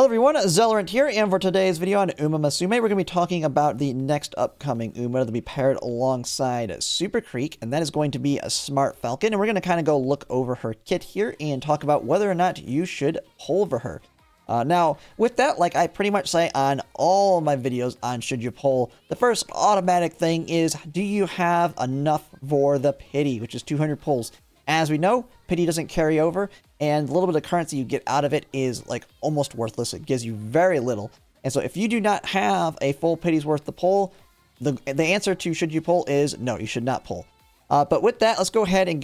everyone, Zellerant here, and for today's video on Umamusume, we're going to be talking about the next upcoming Uma that'll be paired alongside Super Creek, and that is going to be a Smart Falcon, and we're going to kind of go look over her kit here and talk about whether or not you should pulver her. Now, with that, like I pretty much say on all my videos on should you pull, the first automatic thing is, do you have enough for the pity, which is 200 pulls. As we know, pity doesn't carry over, and a little bit of currency you get out of it is like almost worthless. It gives you very little. And so if you do not have a full pity's worth to pull, the answer to should you pull is no, you should not pull. But with that, let's go ahead and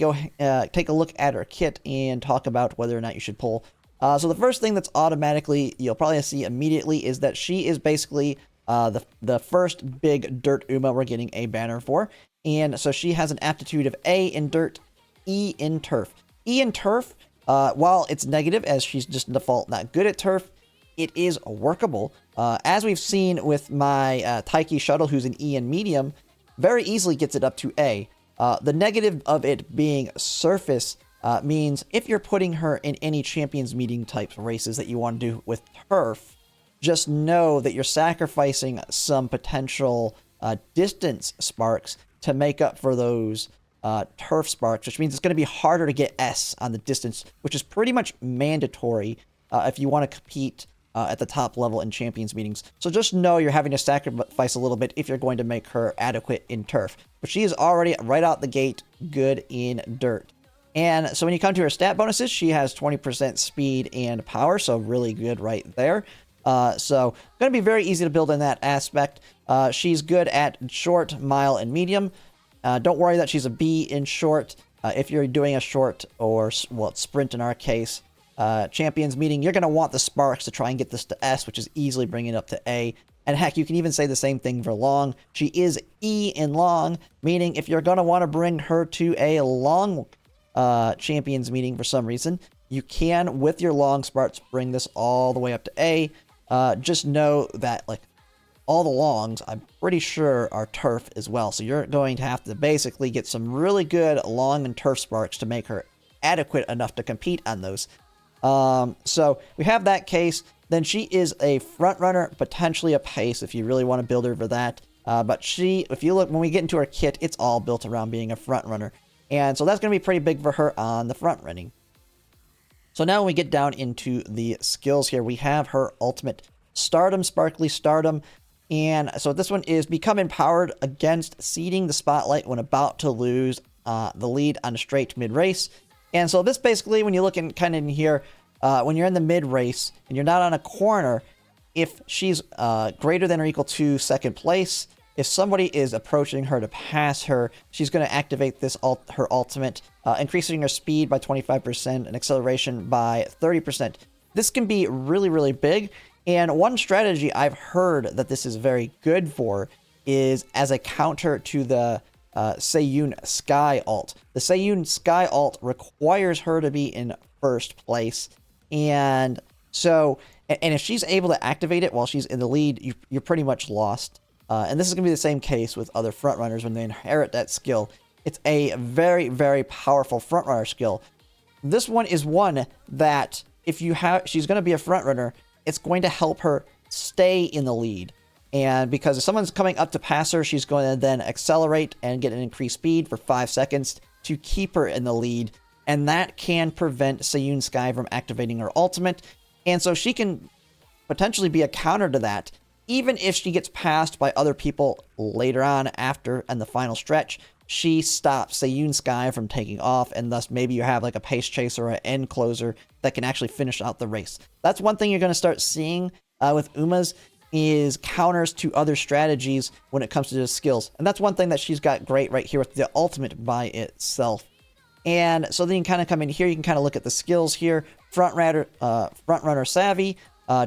take a look at her kit and talk about whether or not you should pull. So the first thing that's automatically, you'll probably see immediately, is that she is basically the first big dirt Uma we're getting a banner for. And so she has an aptitude of A in dirt, E in turf. E in turf, while it's negative as she's just default not good at turf, it is workable. As we've seen with my Taiki Shuttle, who's an E in medium, very easily gets it up to A. The negative of it being surface means if you're putting her in any champions meeting type races that you want to do with turf, just know that you're sacrificing some potential distance sparks to make up for those turf sparks, which means it's going to be harder to get S on the distance, which is pretty much mandatory if you want to compete at the top level in champions meetings. So just know you're having to sacrifice a little bit if you're going to make her adequate in turf. But she is already right out the gate good in dirt. And so when you come to her stat bonuses, she has 20% speed and power, so really good right there. So going to be very easy to build in that aspect. She's good at short, mile, and medium. Don't worry that she's a B in short. If you're doing a short or, well, sprint in our case, champions meeting, you're going to want the sparks to try and get this to S, which is easily bringing it up to A. And heck, you can even say the same thing for long. She is E in long, meaning if you're going to want to bring her to a long champions meeting for some reason, you can, with your long sparks, bring this all the way up to A. Just know that, like, all the longs, I'm pretty sure, are turf as well. So you're going to have to basically get some really good long and turf sparks to make her adequate enough to compete on those. So we have that case. Then she is a front runner, potentially a pace if you really want to build her for that. But she, if you look, when we get into her kit, it's all built around being a front runner. And so that's going to be pretty big for her on the front running. So now when we get down into the skills here, we have her ultimate Stardom, Sparkly Stardom. And so this one is become empowered against ceding the spotlight when about to lose the lead on a straight mid-race. And so this basically, when you look in kind of in here, when you're in the mid-race and you're not on a corner, if she's greater than or equal to second place, if somebody is approaching her to pass her, she's going to activate this her ultimate, increasing her speed by 25% and acceleration by 30%. This can be really, really big. And one strategy I've heard that this is very good for is as a counter to the Seiyun Sky ult. The Seiyun Sky ult requires her to be in first place. And so, and if she's able to activate it while she's in the lead, you're pretty much lost. And this is going to be the same case with other frontrunners when they inherit that skill. It's a very, very powerful frontrunner skill. This one is one that if you have, she's going to be a frontrunner, it's going to help her stay in the lead. And because if someone's coming up to pass her, she's going to then accelerate and get an increased speed for 5 seconds to keep her in the lead. And that can prevent Seiyun Sky from activating her ultimate. And so she can potentially be a counter to that. Even if she gets passed by other people later on after and the final stretch, she stops Seiyun Sky from taking off, and thus maybe you have like a pace chaser or an end closer that can actually finish out the race. That's one thing you're going to start seeing with Umas is counters to other strategies when it comes to the skills. And that's one thing that she's got great right here with the ultimate by itself. And so then you can kind of come in here, you can kind of look at the skills here. Front runner savvy,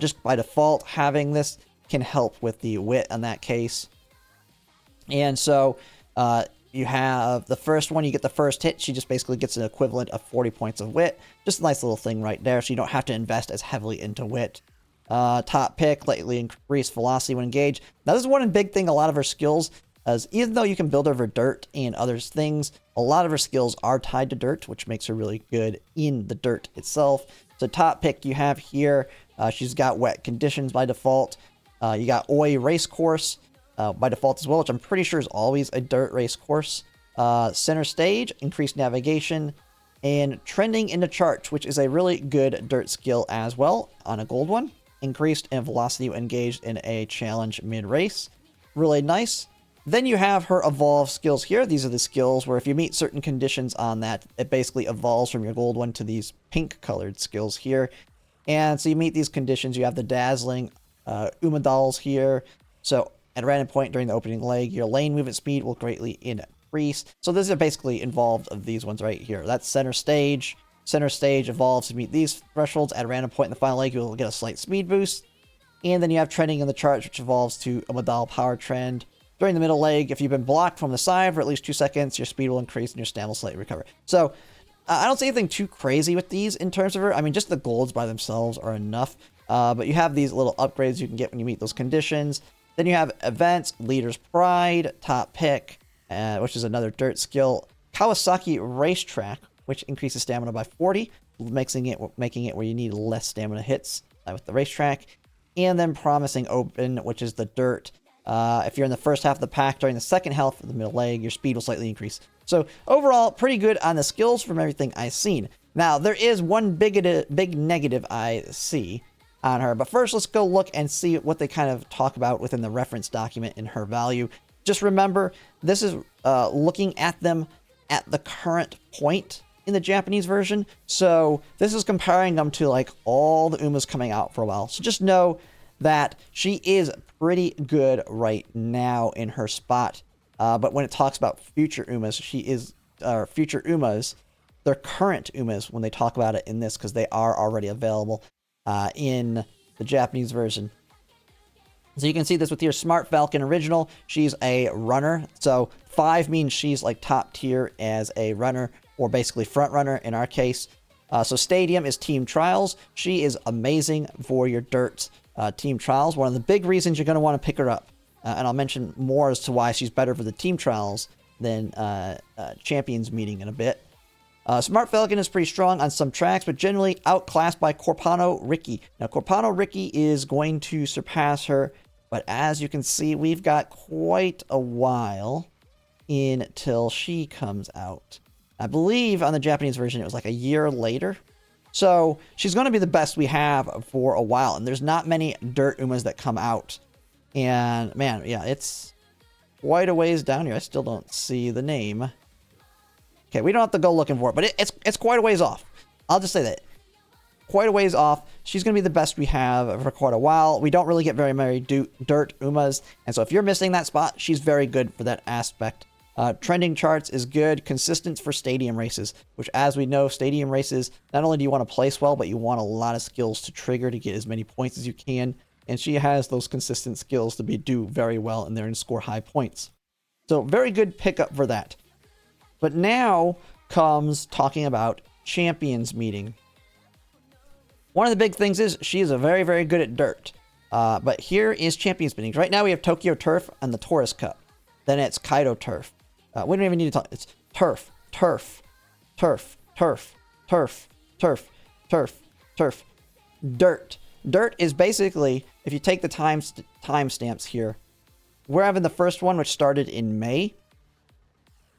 just by default having this can help with the wit in that case. And so you have the first one, you get the first hit, she just basically gets an equivalent of 40 points of wit. Just a nice little thing right there, so you don't have to invest as heavily into wit. Top pick, lightly increased velocity when engaged. Now this is one big thing, a lot of her skills, as even though you can build over dirt and other things, a lot of her skills are tied to dirt, which makes her really good in the dirt itself. So top pick you have here, She's got wet conditions by default. You got Oi race course by default as well, which I'm pretty sure is always a dirt race course. Center stage, increased navigation, and trending into charts, which is a really good dirt skill as well on a gold one. Increased in velocity when engaged in a challenge mid-race. Really nice. Then you have her evolve skills here. These are the skills where if you meet certain conditions on that, it basically evolves from your gold one to these pink colored skills here. And so you meet these conditions. You have the dazzling Umadals here. So at a random point during the opening leg, your lane movement speed will greatly increase. So these are basically involved of these ones right here. That's center stage. Center stage evolves to meet these thresholds. At a random point in the final leg, you'll get a slight speed boost. And then you have trending in the charts, which evolves to a Umadal power trend. During the middle leg, if you've been blocked from the side for at least 2 seconds, your speed will increase and your stamina will slightly recover. So I don't see anything too crazy with these in terms of her. I mean, just the golds by themselves are enough. But you have these little upgrades you can get when you meet those conditions. Then you have events, Leader's Pride, Top Pick, which is another dirt skill. Kawasaki Racetrack, which increases stamina by 40, making it where you need less stamina hits with the racetrack. And then Promising Open, which is the dirt. If you're in the first half of the pack during the second half of the middle leg, your speed will slightly increase. So overall, pretty good on the skills from everything I've seen. Now, there is one big negative I see on her. But first, let's go look and see what they kind of talk about within the reference document in her value. Just remember, this is looking at them at the current point in the Japanese version. So this is comparing them to like all the Umas coming out for a while. So just know that she is pretty good right now in her spot. But when it talks about future Umas, she is future Umas. They're current Umas when they talk about it in this because they are already available in the Japanese version. So you can see this with your Smart Falcon original. She's a runner. So 5 means she's like top tier as a runner, or basically front runner in our case. So Stadium is Team Trials. She is amazing for your dirt Team Trials. One of the big reasons you're going to want to pick her up. And I'll mention more as to why she's better for the Team Trials than Champions Meeting in a bit. Smart Falcon is pretty strong on some tracks, but generally outclassed by Corpano Ricky. Now, Corpano Ricky is going to surpass her, but as you can see, we've got quite a while until she comes out. I believe on the Japanese version, it was like a year later. So she's going to be the best we have for a while, and there's not many dirt Umas that come out. And man, yeah, it's quite a ways down here. I still don't see the name. Okay, we don't have to go looking for it, but it's quite a ways off. I'll just say that. Quite a ways off. She's going to be the best we have for quite a while. We don't really get very many dirt Umas, and so if you're missing that spot, she's very good for that aspect. Trending charts is good. Consistent for stadium races, which as we know, stadium races, not only do you want to place well, but you want a lot of skills to trigger to get as many points as you can. And she has those consistent skills to do very well in there and score high points. So very good pickup for that. But now comes talking about Champions Meeting. One of the big things is she is very, very good at dirt. But here is Champions Meetings. Right now we have Tokyo Turf and the Taurus Cup. Then it's Kaido Turf. We don't even need to talk. It's turf, turf, turf, turf, turf, turf, turf, turf. Dirt. Dirt is basically, if you take the timestamps here, we're having the first one, which started in May.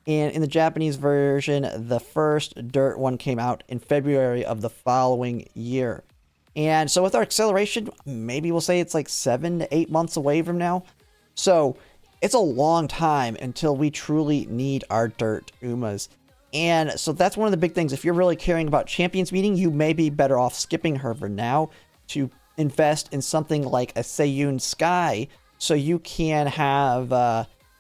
And in the Japanese version, the first dirt one came out in February of the following year. And so with our acceleration, maybe we'll say it's like 7 to 8 months away from now. So it's a long time until we truly need our dirt Umas. And so that's one of the big things. If you're really caring about Champions Meeting, you may be better off skipping her for now to invest in something like a Seiyun Sky so you can have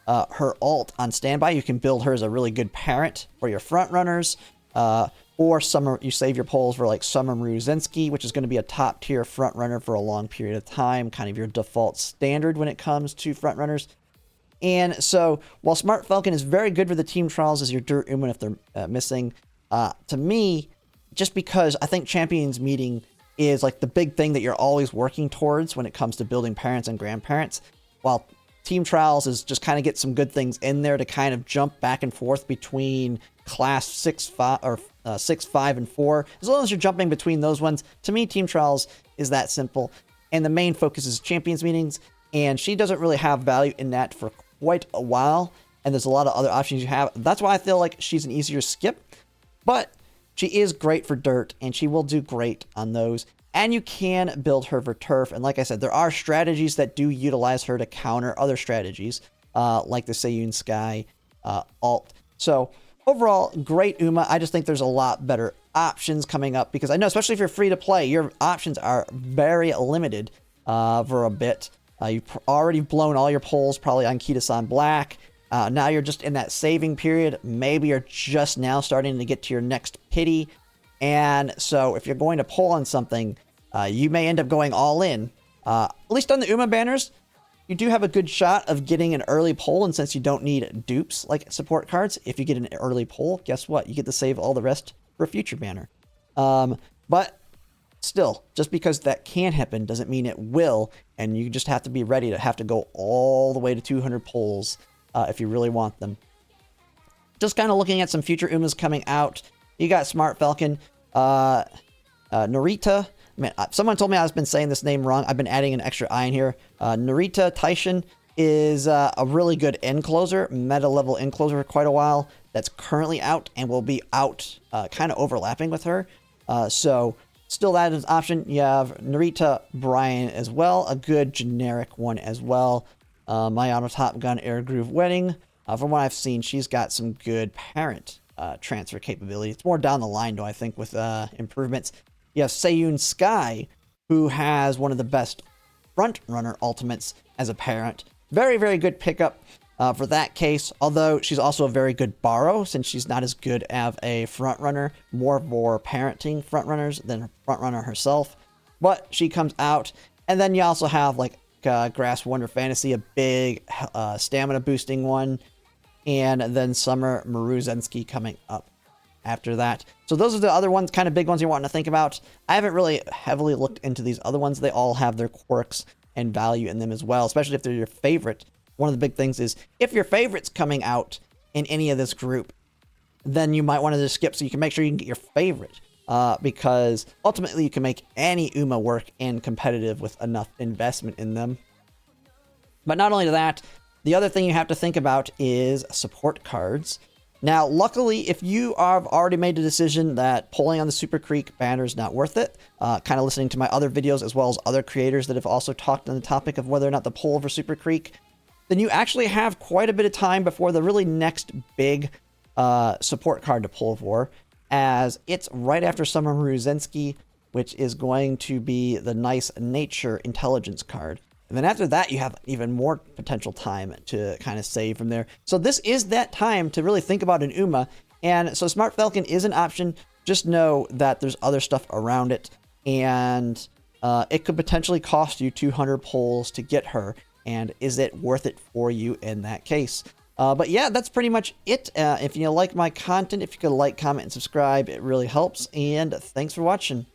her ult on standby. You can build her as a really good parent for your front runners. Or you save your polls for like Sumaru Zensky, which is going to be a top tier front runner for a long period of time. Kind of your default standard when it comes to front runners. And so, while Smart Falcon is very good for the team trials as your dirt Uma if they're missing, to me, just because I think Champions Meeting is like the big thing that you're always working towards when it comes to building parents and grandparents, while team trials is just kind of get some good things in there to kind of jump back and forth between class 6, 5, or 6, 5, and 4. As long as you're jumping between those ones, to me, Team Trials is that simple. And the main focus is Champions Meetings, and she doesn't really have value in that for quite a while, and there's a lot of other options you have. That's why I feel like she's an easier skip, but she is great for dirt, and she will do great on those. And you can build her for turf, and like I said, there are strategies that do utilize her to counter other strategies, like the Seiyun Sky alt. So overall, great Uma. I just think there's a lot better options coming up, because I know, especially if you're free to play, your options are very limited for a bit. You've already blown all your polls probably on Kita-san Black. Now you're just in that saving period. Maybe you're just now starting to get to your next pity. And so if you're going to pull on something, you may end up going all in. At least on the Uma banners, you do have a good shot of getting an early pull, and since you don't need dupes like support cards, if you get an early pull, guess what? You get to save all the rest for a future banner. But still, just because that can happen doesn't mean it will, and you just have to be ready to have to go all the way to 200 pulls if you really want them. Just kind of looking at some future Umas coming out. You got Smart Falcon, Narita. Man, someone told me I've been saying this name wrong. I've been adding an extra I in here. Narita Taishin is a really good end closer, meta level end closer for quite a while. That's currently out and will be out kind of overlapping with her. So still that is an option. You have Narita Brian as well, a good generic one as well. Mayano Top Gun Air Groove Wedding. From what I've seen, she's got some good parent transfer capability. It's more down the line, though, I think, with improvements. You have Seiyun Sky, who has one of the best front runner ultimates as a parent. Very, very good pickup for that case, although she's also a very good borrow, since she's not as good as a front runner, more for parenting front runners than front runner herself. But she comes out, and then you also have like Grass Wonder Fantasy, a big stamina boosting one, and then Summer Maruzensky coming up after that. So those are the other ones, kind of big ones you want to think about. I haven't really heavily looked into these other ones. They all have their quirks and value in them as well, especially if they're your favorite. One of the big things is if your favorite's coming out in any of this group, then you might want to just skip so you can make sure you can get your favorite. Because ultimately you can make any Uma work and competitive with enough investment in them. But not only that, the other thing you have to think about is support cards. Now, luckily, if you have already made the decision that pulling on the Super Creek banner is not worth it, kind of listening to my other videos as well as other creators that have also talked on the topic of whether or not to pull for Super Creek, then you actually have quite a bit of time before the really next big support card to pull for, as it's right after Summer Maruzensky, which is going to be the nice Nature Intelligence card. And then after that, you have even more potential time to kind of save from there. So this is that time to really think about an Uma. And so Smart Falcon is an option. Just know that there's other stuff around it. And it could potentially cost you 200 pulls to get her. And is it worth it for you in that case? But yeah, that's pretty much it. If you like my content, if you could like, comment, and subscribe, it really helps. And thanks for watching.